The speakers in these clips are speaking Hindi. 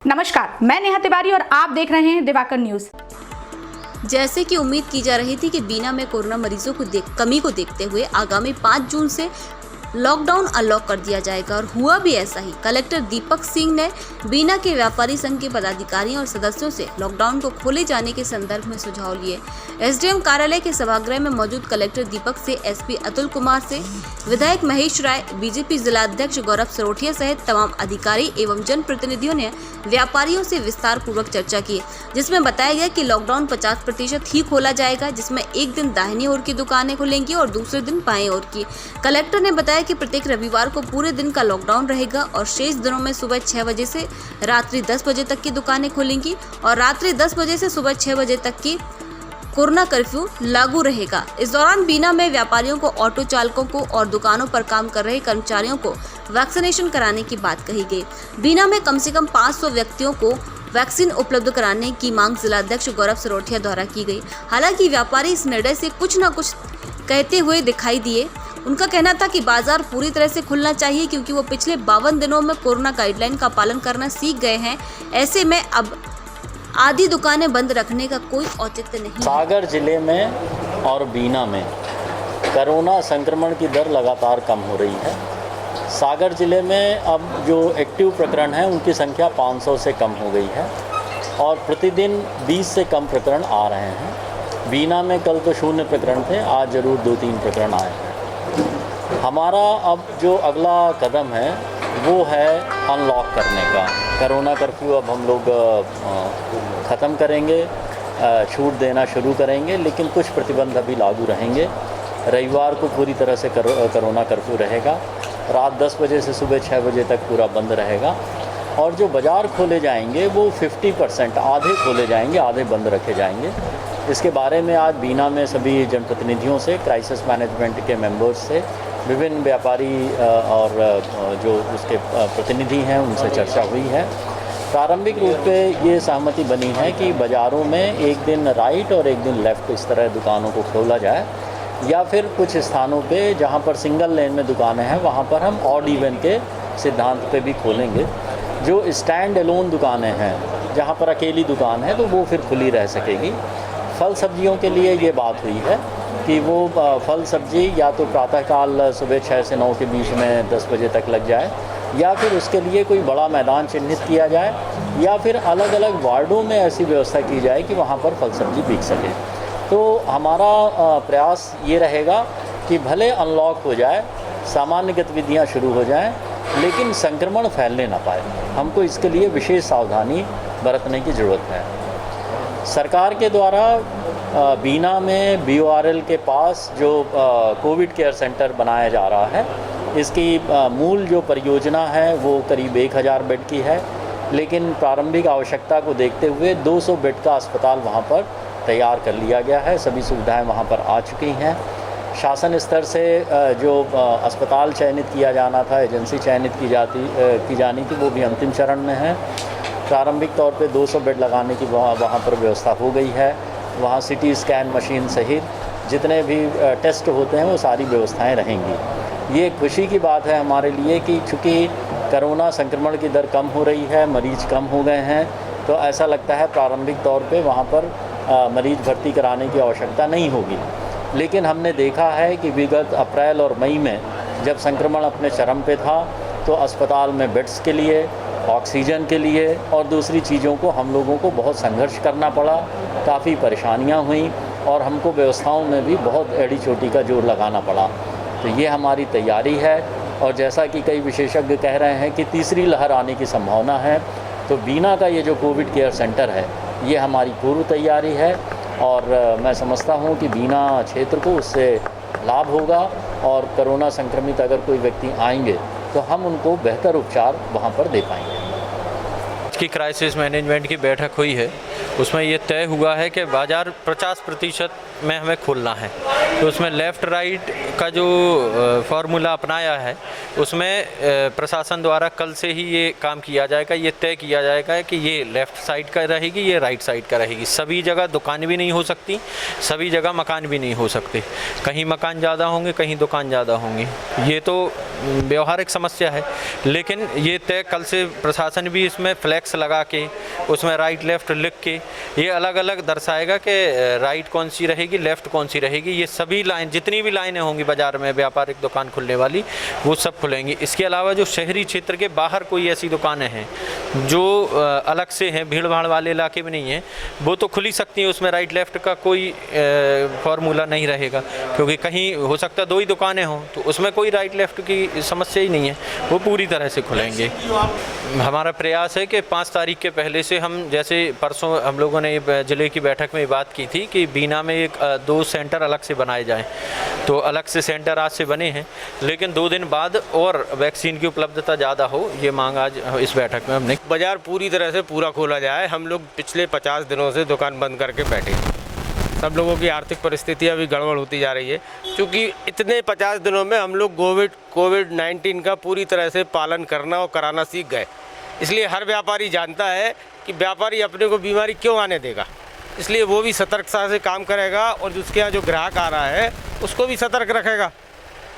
नमस्कार, मैं नेहा तिवारी और आप देख रहे हैं दिवाकर न्यूज। जैसे कि उम्मीद की जा रही थी कि बीना में कोरोना मरीजों को कमी को देखते हुए आगामी 5 जून से लॉकडाउन अनलॉक कर दिया जाएगा और हुआ भी ऐसा ही। कलेक्टर दीपक सिंह ने बीना के व्यापारी संघ के पदाधिकारियों और सदस्यों से लॉकडाउन को खोले जाने के संदर्भ में सुझाव लिए। एसडीएम कार्यालय के सभागृह में मौजूद कलेक्टर दीपक से एसपी अतुल कुमार से विधायक महेश राय, बीजेपी जिलाध्यक्ष गौरव सरोठिया सहित तमाम अधिकारी एवं जनप्रतिनिधियों ने व्यापारियों से विस्तार पूर्वक चर्चा की, जिसमें बताया गया कि लॉकडाउन 50% ही खोला जाएगा, जिसमें एक दिन दाहिनी ओर की दुकानें खुलेंगी और दूसरे दिन बाएं ओर की। कलेक्टर ने बताया कि प्रत्येक रविवार को पूरे दिन का लॉकडाउन रहेगा और शेष दिनों में सुबह 6 बजे से रात्रि 10 बजे तक की दुकानें खुलेंगी और रात्रि 10 बजे से सुबह 6 बजे तक की कोरोना कर्फ्यू लागू रहेगा। इस दौरान बीना में व्यापारियों को, ऑटो चालकों को और दुकानों पर काम कर रहे कर्मचारियों को वैक्सीनेशन कराने की बात कही गई। बीना में कम से कम 500 व्यक्तियों को वैक्सीन उपलब्ध कराने की मांग जिलाध्यक्ष गौरव सरोठिया द्वारा की गई। हालांकि व्यापारी इस निर्णय से कुछ न कुछ कहते हुए दिखाई दिए। उनका कहना था कि बाजार पूरी तरह से खुलना चाहिए क्योंकि वो पिछले 52 दिनों में कोरोना गाइडलाइन का पालन करना सीख गए हैं। ऐसे में अब आधी दुकानें बंद रखने का कोई औचित्य नहीं। सागर जिले में और बीना में कोरोना संक्रमण की दर लगातार कम हो रही है। सागर जिले में अब जो एक्टिव प्रकरण हैं उनकी संख्या 500 से कम हो गई है और प्रतिदिन 20 से कम प्रकरण आ रहे हैं। बीना में कल तो 0 प्रकरण थे, आज जरूर 2-3 प्रकरण आए हैं। हमारा अब जो अगला कदम है वो है अनलॉक करने का। कोरोना कर्फ्यू अब हम लोग ख़त्म करेंगे, छूट देना शुरू करेंगे, लेकिन कुछ प्रतिबंध अभी लागू रहेंगे। रविवार को पूरी तरह से कोरोना कर्फ्यू रहेगा, रात 10 बजे से सुबह 6 बजे तक पूरा बंद रहेगा और जो बाज़ार खोले जाएंगे वो 50%, आधे खोले जाएंगे, आधे बंद रखे जाएंगे। इसके बारे में आज बीना में सभी जनप्रतिनिधियों से, क्राइसिस मैनेजमेंट के मेंबर्स से, विभिन्न व्यापारी और जो उसके प्रतिनिधि हैं उनसे चर्चा हुई है। प्रारंभिक रूप पे ये सहमति बनी है कि बाज़ारों में एक दिन राइट और एक दिन लेफ़्ट इस तरह दुकानों को खोला जाए, या फिर कुछ स्थानों पे जहाँ पर सिंगल लेन में दुकानें हैं वहाँ पर हम ऑड इवन के सिद्धांत पे भी खोलेंगे। जो स्टैंड एलोन दुकानें हैं, जहाँ पर अकेली दुकान है, तो वो फिर खुली रह सकेगी। फल सब्जियों के लिए ये बात हुई है कि वो फल सब्जी या तो प्रातःकाल सुबह 6 से 9 के बीच में 10 बजे तक लग जाए, या फिर उसके लिए कोई बड़ा मैदान चिन्हित किया जाए, या फिर अलग अलग वार्डों में ऐसी व्यवस्था की जाए कि वहाँ पर फल सब्जी बिक सके। तो हमारा प्रयास ये रहेगा कि भले अनलॉक हो जाए, सामान्य गतिविधियाँ शुरू हो जाएँ, लेकिन संक्रमण फैलने ना पाए। हमको इसके लिए विशेष सावधानी बरतने की ज़रूरत है। सरकार के द्वारा बीना में BORL के पास जो कोविड केयर सेंटर बनाया जा रहा है, इसकी मूल जो परियोजना है वो करीब 1000 बेड की है, लेकिन प्रारंभिक आवश्यकता को देखते हुए 200 बेड का अस्पताल वहाँ पर तैयार कर लिया गया है। सभी सुविधाएं वहाँ पर आ चुकी हैं। शासन स्तर से जो अस्पताल चयनित किया जाना था, एजेंसी चयनित की जानी थी, वो भी अंतिम चरण में है। प्रारंभिक तौर पे 200 बेड लगाने की वहाँ पर व्यवस्था हो गई है। वहाँ CT स्कैन मशीन सहित जितने भी टेस्ट होते हैं वो सारी व्यवस्थाएं रहेंगी। ये खुशी की बात है हमारे लिए कि चूँकि कोरोना संक्रमण की दर कम हो रही है, मरीज़ कम हो गए हैं, तो ऐसा लगता है प्रारंभिक तौर पे वहाँ पर मरीज़ भर्ती कराने की आवश्यकता नहीं होगी। लेकिन हमने देखा है कि विगत अप्रैल और मई में जब संक्रमण अपने चरम पे था, तो अस्पताल में बेड्स के लिए, ऑक्सीजन के लिए और दूसरी चीज़ों को हम लोगों को बहुत संघर्ष करना पड़ा, काफ़ी परेशानियां हुई और हमको व्यवस्थाओं में भी बहुत एड़ी चोटी का जोर लगाना पड़ा। तो ये हमारी तैयारी है और जैसा कि कई विशेषज्ञ कह रहे हैं कि तीसरी लहर आने की संभावना है, तो बीना का ये जो कोविड केयर सेंटर है ये हमारी पूर्व तैयारी है और मैं समझता हूँ कि बीना क्षेत्र को उससे लाभ होगा और कोरोना संक्रमित अगर कोई व्यक्ति आएंगे तो हम उनको बेहतर उपचार वहाँ पर दे पाएंगे। की क्राइसिस मैनेजमेंट की बैठक हुई है, उसमें ये तय हुआ है कि बाज़ार 50% में हमें खोलना है। तो उसमें लेफ़्ट राइट का जो फार्मूला अपनाया है उसमें प्रशासन द्वारा कल से ही ये काम किया जाएगा, ये तय किया जाएगा कि ये लेफ़्ट साइड का रहेगी, ये राइट साइड का रहेगी। सभी जगह दुकान भी नहीं हो सकती, सभी जगह मकान भी नहीं हो सकते। कहीं मकान ज़्यादा होंगे, कहीं दुकान ज़्यादा होंगी। ये तो व्यवहारिक समस्या है, लेकिन ये तय कल से प्रशासन भी इसमें फ्लैक्स लगा के उसमें राइट लेफ़्ट लिख के ये अलग अलग दर्शाएगा कि राइट कौन सी रहेगी, लेफ़्ट कौन सी रहेगी। ये सभी लाइन, जितनी भी लाइनें होंगी बाज़ार में व्यापारिक दुकान खुलने वाली, वो सब खुलेंगी। इसके अलावा जो शहरी क्षेत्र के बाहर कोई ऐसी दुकानें हैं जो अलग से हैं, भीड़ भाड़ वाले इलाके में नहीं हैं, वो तो खुल ही सकती हैं। उसमें राइट लेफ़्ट का कोई फार्मूला नहीं रहेगा, क्योंकि कहीं हो सकता है 2 ही दुकानें हों, तो उसमें कोई राइट लेफ़्ट की समस्या ही नहीं है, वो पूरी तरह से खुलेंगे। हमारा प्रयास है कि 5 तारीख के पहले से हम, जैसे परसों हम लोगों ने ज़िले की बैठक में बात की थी कि बीना में 2 सेंटर अलग से बनाए जाएं, तो अलग से सेंटर आज से बने हैं, लेकिन 2 दिन बाद और वैक्सीन की उपलब्धता ज़्यादा हो, ये मांग आज इस बैठक में हमने। बाज़ार पूरी तरह से पूरा खोला जाए। हम लोग पिछले 50 दिनों से दुकान बंद करके बैठे हैं। सब लोगों की आर्थिक परिस्थितियाँ भी गड़बड़ होती जा रही है, क्योंकि इतने 50 दिनों में हम लोग कोविड-19 का पूरी तरह से पालन करना और कराना सीख गए। इसलिए हर व्यापारी जानता है कि व्यापारी अपने को बीमारी क्यों आने देगा, इसलिए वो भी सतर्कता से काम करेगा और उसके यहाँ जो ग्राहक आ रहा है उसको भी सतर्क रखेगा।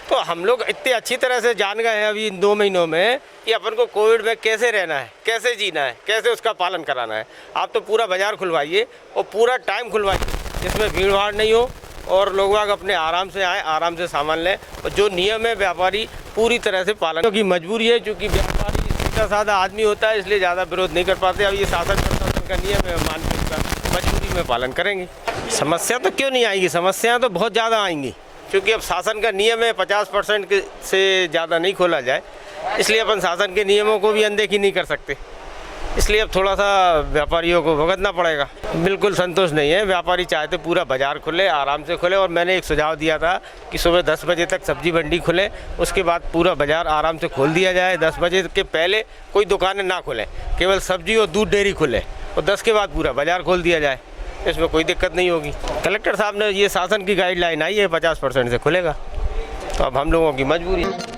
तो हम लोग इतने अच्छी तरह से जान गए हैं अभी इन 2 महीनों में कि अपन को कोविड में कैसे रहना है, कैसे जीना है, कैसे उसका पालन कराना है। आप तो पूरा बाज़ार खुलवाइए और पूरा टाइम खुलवाइए, जिसमें भीड़ भाड़ नहीं हो और लोग बाग अपने आराम से आएँ, आराम से सामान लें, और जो नियम है व्यापारी पूरी तरह से पालन, क्योंकि मजबूरी है, क्योंकि व्यापारी सीधा साधा आदमी होता है, इसलिए ज़्यादा विरोध नहीं कर पाते। अब ये शासन प्रशासन का नियम है, मान के उसका मजबूरी में पालन करेंगे। समस्या तो क्यों नहीं आएगी, समस्याएँ तो बहुत ज़्यादा आएंगी, क्योंकि अब शासन का नियम है 50% से ज़्यादा नहीं खोला जाए, इसलिए अपन शासन के नियमों को भी अनदेखी नहीं कर सकते। इसलिए अब थोड़ा सा व्यापारियों को भुगतना पड़ेगा। बिल्कुल संतोष नहीं है, व्यापारी चाहते पूरा बाज़ार खुले, आराम से खुले। और मैंने एक सुझाव दिया था कि सुबह 10 बजे तक सब्जी मंडी खुले, उसके बाद पूरा बाज़ार आराम से खोल दिया जाए। 10 बजे के पहले कोई दुकानें ना खुलें, केवल सब्जी और दूध डेयरी खुले, और 10 के बाद पूरा बाज़ार खोल दिया जाए, इसमें कोई दिक्कत नहीं होगी। कलेक्टर साहब ने ये शासन की गाइडलाइन आई है 50% से खुलेगा, तो अब हम लोगों की मजबूरी है।